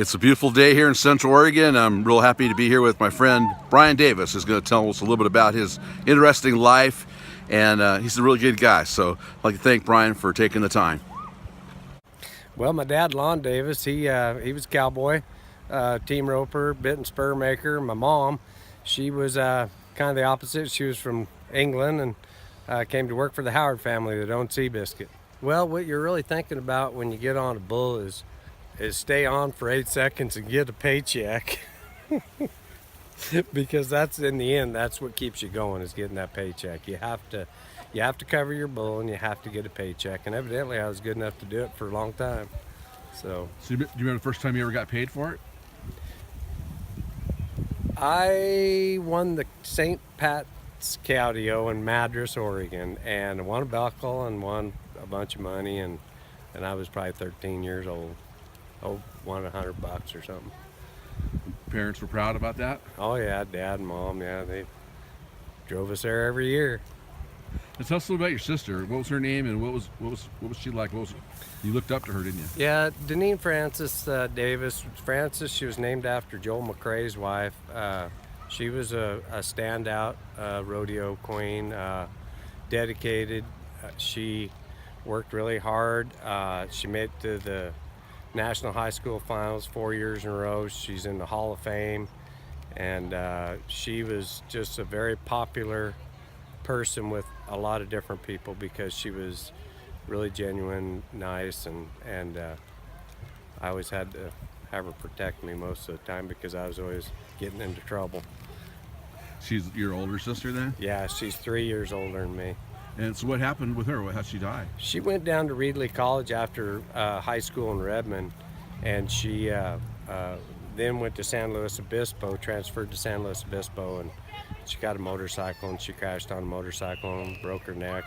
It's a beautiful day here in Central Oregon. I'm real happy to be here with my friend Brian Davis, who's going to tell us a little bit about his interesting life, and he's a really good guy. So I'd like to thank Brian for taking the time. Well, my dad, Lon Davis, he was a cowboy, team roper, bit and spur maker. My mom, she was kind of the opposite. She was from England and came to work for the Howard family that owned Seabiscuit. Well, what you're really thinking about when you get on a bull is stay on for 8 seconds and get a paycheck. Because that's, in the end, that's what keeps you going, is getting that paycheck. You have to cover your bull and you have to get a paycheck. And evidently I was good enough to do it for a long time. So Do you remember the first time you ever got paid for it? I won the St. Pat's Cowdeo in Madras, Oregon, and won a buckle and won a bunch of money, and I was probably 13 years old. Won $100 or something. Parents were proud about that? Oh yeah, Dad and Mom, yeah, they drove us there every year. And tell us a little about your sister. What was her name, and what was she like? You looked up to her, didn't you? Yeah, Deneen Frances Davis. Frances, she was named after Joel McRae's wife. She was a standout rodeo queen, dedicated. She worked really hard. She made it to the National High School Finals 4 years in a row. She's in the Hall of Fame, and she was just a very popular person with a lot of different people because she was really genuine, nice, and I always had to have her protect me most of the time because I was always getting into trouble. She's your older sister then? Yeah, she's 3 years older than me. And so what happened with her? How'd she die? She went down to Reedley College after high school in Redmond, and she then went to San Luis Obispo, transferred to San Luis Obispo, and she got a motorcycle, and she crashed on a motorcycle and broke her neck,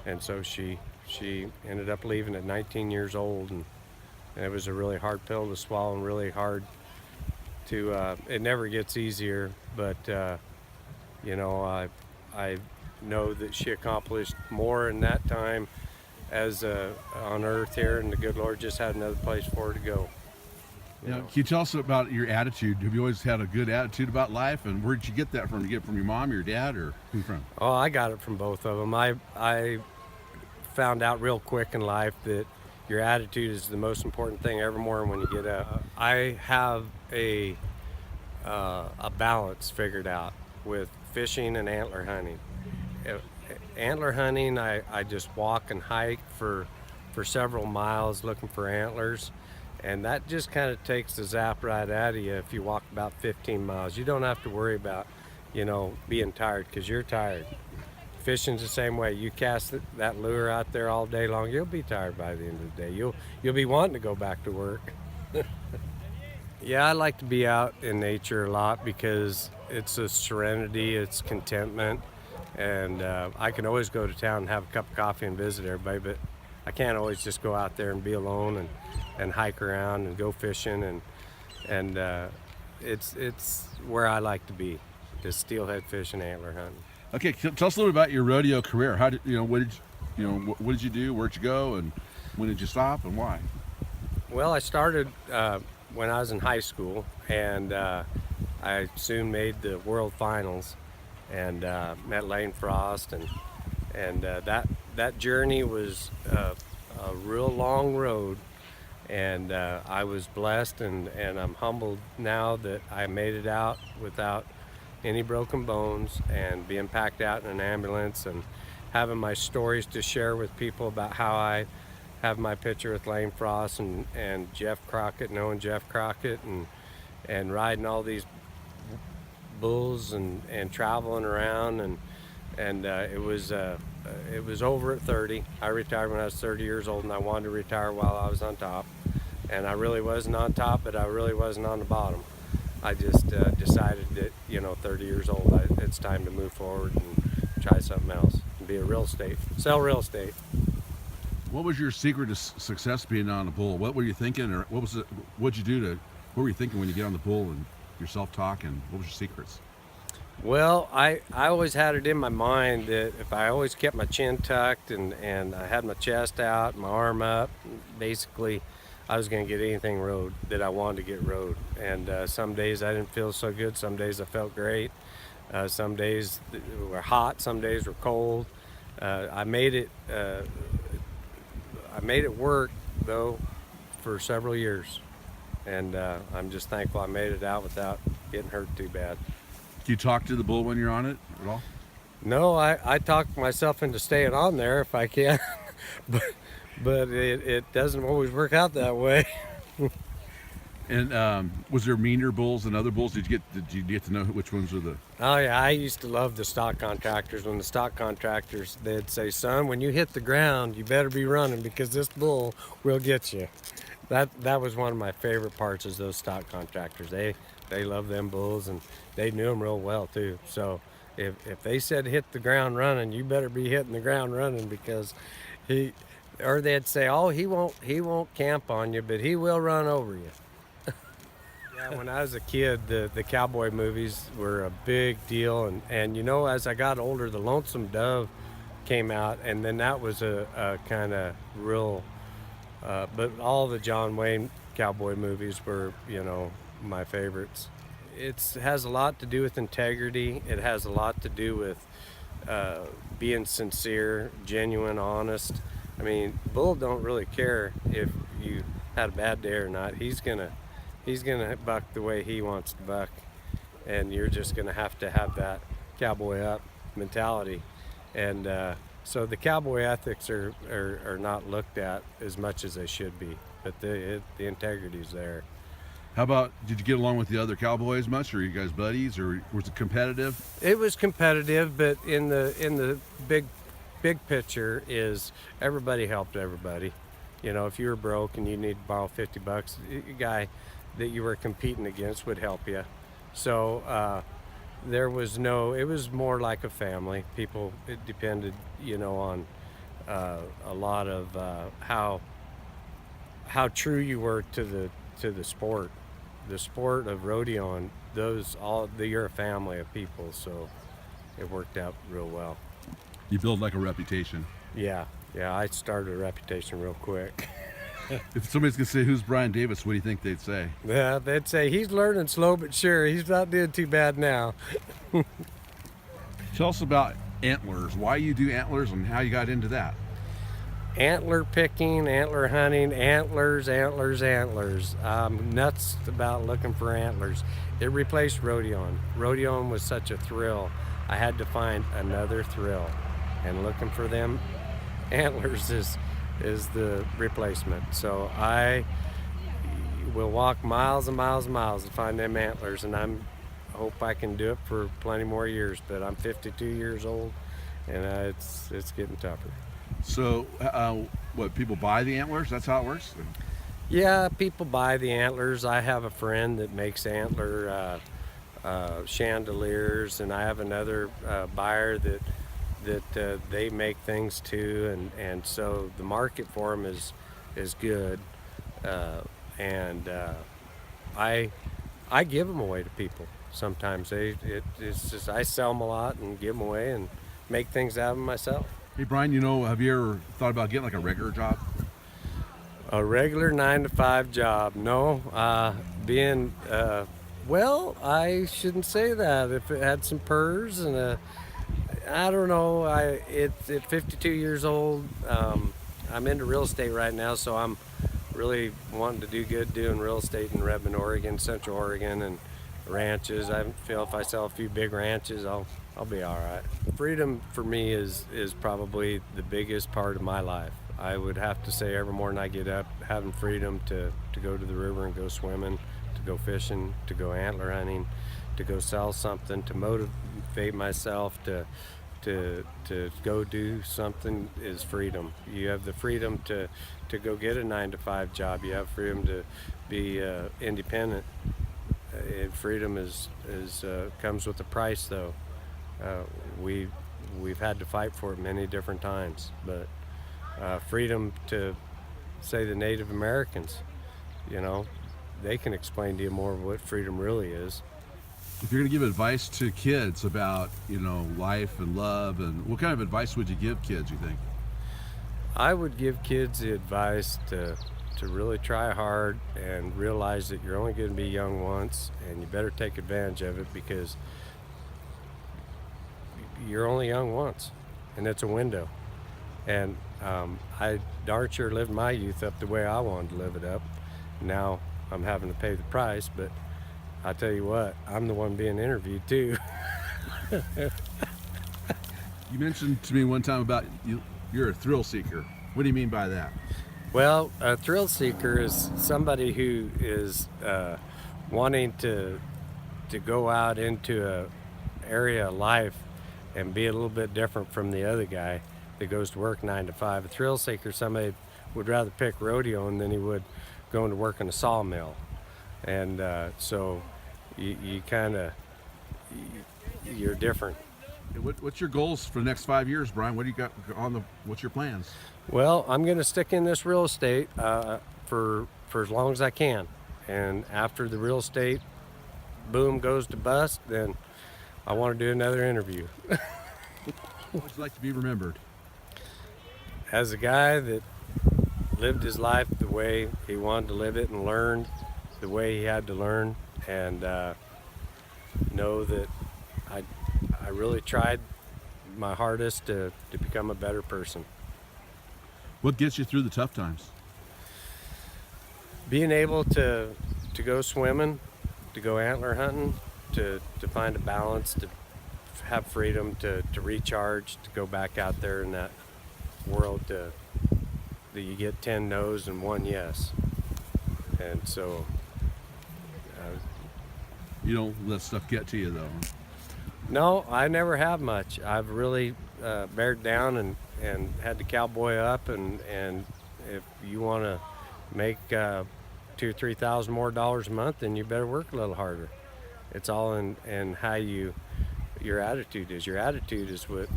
and so she ended up leaving at 19 years old, and it was a really hard pill to swallow and really hard to, it never gets easier, but you know, I know that she accomplished more in that time as on earth here, and the good Lord just had another place for her to go. Yeah, can you tell us about your attitude? Have you always had a good attitude about life, and where did you get that from? Did you get it from your mom, your dad, or who from? Oh, I got it from both of them. I found out real quick in life that your attitude is the most important thing evermore when you get up. I have a balance figured out with fishing and antler hunting. Antler hunting, I just walk and hike for several miles looking for antlers, and that just kind of takes the zap right out of you if you walk about 15 miles. You don't have to worry about, you know, being tired, because you're tired. Fishing's the same way. You cast that lure out there all day long, you'll be tired by the end of the day. You'll be wanting to go back to work. Yeah, I like to be out in nature a lot because it's a serenity, it's contentment. And I can always go to town and have a cup of coffee and visit everybody, but I can't always just go out there and be alone and hike around and go fishing, and it's where I like to be, just steelhead fishing, antler hunting. Okay, tell us a little about your rodeo career. How did what did you do? Where'd you go, and when did you stop, and why? Well, I started when I was in high school, and I soon made the World Finals. And met Lane Frost, and that journey was a real long road, and I was blessed, and I'm humbled now that I made it out without any broken bones, and being packed out in an ambulance, and having my stories to share with people about how I have my picture with Lane Frost and Jeff Crockett, knowing Jeff Crockett, and riding all these bulls and traveling around, and it was over at 30. I retired when I was 30 years old, and I wanted to retire while I was on top, and I really wasn't on top, but I really wasn't on the bottom. I just decided that, 30 years old, it's time to move forward and try something else and sell real estate. What was your secret to success being on a bull? What were you thinking, or what were you thinking when you get on the bull, and your self-talk, and what was your secrets? Well, I always had it in my mind that if I always kept my chin tucked and I had my chest out, my arm up, basically I was going to get anything rode that I wanted to get rode. And some days I didn't feel so good. Some days I felt great. Some days were hot. Some days were cold. I made it. I made it work though for several years, and I'm just thankful I made it out without getting hurt too bad. Do you talk to the bull when you're on it at all? No, I talk myself into staying on there if I can, but it doesn't always work out that way. And was there meaner bulls than other bulls? Did you get to know which ones were the? Oh yeah, I used to love the stock contractors. When the stock contractors, they'd say, "Son, when you hit the ground, you better be running because this bull will get you." That was one of my favorite parts, is those stock contractors. They love them bulls, and they knew them real well too. So if they said hit the ground running, you better be hitting the ground running, because or they'd say, "Oh, he won't camp on you, but he will run over you." Yeah, when I was a kid, the cowboy movies were a big deal, and you know, as I got older, The Lonesome Dove came out, and then that was a kind of real. But all the John Wayne cowboy movies were, you know, my favorites. It has a lot to do with integrity. It has a lot to do with being sincere, genuine, honest. I mean, bull don't really care if you had a bad day or not. He's gonna buck the way he wants to buck, and you're just gonna have to have that cowboy up mentality. And so the cowboy ethics are not looked at as much as they should be, but the integrity's there. How about, did you get along with the other cowboys much? Or are you guys buddies, or was it competitive? It was competitive, but in the big picture is everybody helped everybody. You know, if you were broke and you need to borrow $50, a guy that you were competing against would help you. So there was no, it was more like a family. People, it depended, you know, on a lot of how true you were to the sport of rodeo, and you're a family of people, so it worked out real well. You build like a reputation. Yeah, I started a reputation real quick. If somebody's gonna say, "Who's Brian Davis?" what do you think they'd say? Yeah, they'd say he's learning slow but sure. He's not doing too bad now. Tell us about antlers. Why you do antlers and how you got into that. Antler picking, antler hunting, antlers. I'm nuts about looking for antlers. It replaced rodeoing. Rodeoing was such a thrill. I had to find another thrill, and looking for them antlers is the replacement. So I will walk miles and miles and miles to find them antlers, and I hope I can do it for plenty more years. But I'm 52 years old, and it's getting tougher. So, what, people buy the antlers? That's how it works? Yeah, people buy the antlers. I have a friend that makes antler chandeliers, and I have another buyer that they make things too, and so the market for them is good, and I give them away to people. Sometimes it's just I sell them a lot and give them away and make things out of them myself. Hey Brian, you know, have you ever thought about getting like a regular job? A regular 9-to-5 job? No. Well, I shouldn't say that. If it had some purrs and I don't know. At 52 years old, I'm into real estate right now, so I'm really wanting to do good doing real estate in Redmond, Oregon, Central Oregon, and ranches. I feel if I sell a few big ranches, I'll be all right. Freedom for me is probably the biggest part of my life. I would have to say every morning I get up, having freedom to go to the river and go swimming, to go fishing, to go antler hunting, to go sell something, to motivate myself to go do something is freedom. You have the freedom to go get a 9-to-5 job. You have freedom to be independent. Freedom comes with a price, though. We've had to fight for it many different times, but freedom to, say, the Native Americans, you know, they can explain to you more of what freedom really is. If you're going to give advice to kids about, you know, life and love, and what kind of advice would you give kids, you think? I would give kids the advice to to really try hard and realize that you're only going to be young once, and you better take advantage of it, because you're only young once, and it's a window. And I darn sure lived my youth up the way I wanted to live it up. Now I'm having to pay the price, but I tell you what, I'm the one being interviewed too. You mentioned to me one time about you're a thrill seeker. What do you mean by that? Well, a thrill seeker is somebody who is wanting to go out into a area of life and be a little bit different from the other guy that goes to work 9 to 5. A thrill seeker, somebody would rather pick rodeoing than he would going to work in a sawmill. And so you kind of, you're different. What's your goals for the next 5 years, Brian? What do you got what's your plans? Well, I'm going to stick in this real estate for as long as I can. And after the real estate boom goes to bust, then I want to do another interview. What would you like to be remembered? As a guy that lived his life the way he wanted to live it and learned the way he had to learn, and know that I really tried my hardest to become a better person. What gets you through the tough times? Being able to go swimming, to go antler hunting, to find a balance, to have freedom, to recharge, to go back out there in that world that you get 10 no's and 1 yes. And so You don't let stuff get to you, though. no, I never have much. I've really bared down and had to cowboy up, and if you want to make $2,000 or $3,000 more a month, then you better work a little harder. It's all in how your attitude is. Your attitude is what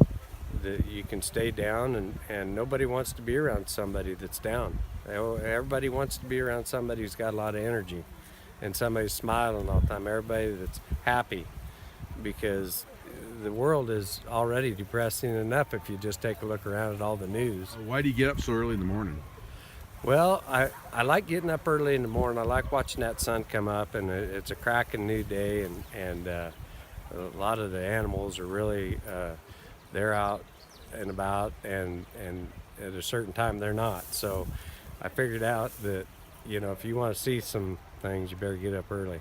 that you can stay down, and nobody wants to be around somebody that's down. Everybody wants to be around somebody who's got a lot of energy, and somebody smiling all the time. Everybody that's happy, because the world is already depressing enough if you just take a look around at all the news. Why do you get up so early in the morning? Well, I like getting up early in the morning. I like watching that sun come up, and it's a cracking new day, and a lot of the animals are really they're out and about, and at a certain time they're not. So I figured out that, if you want to see some things, you better get up early.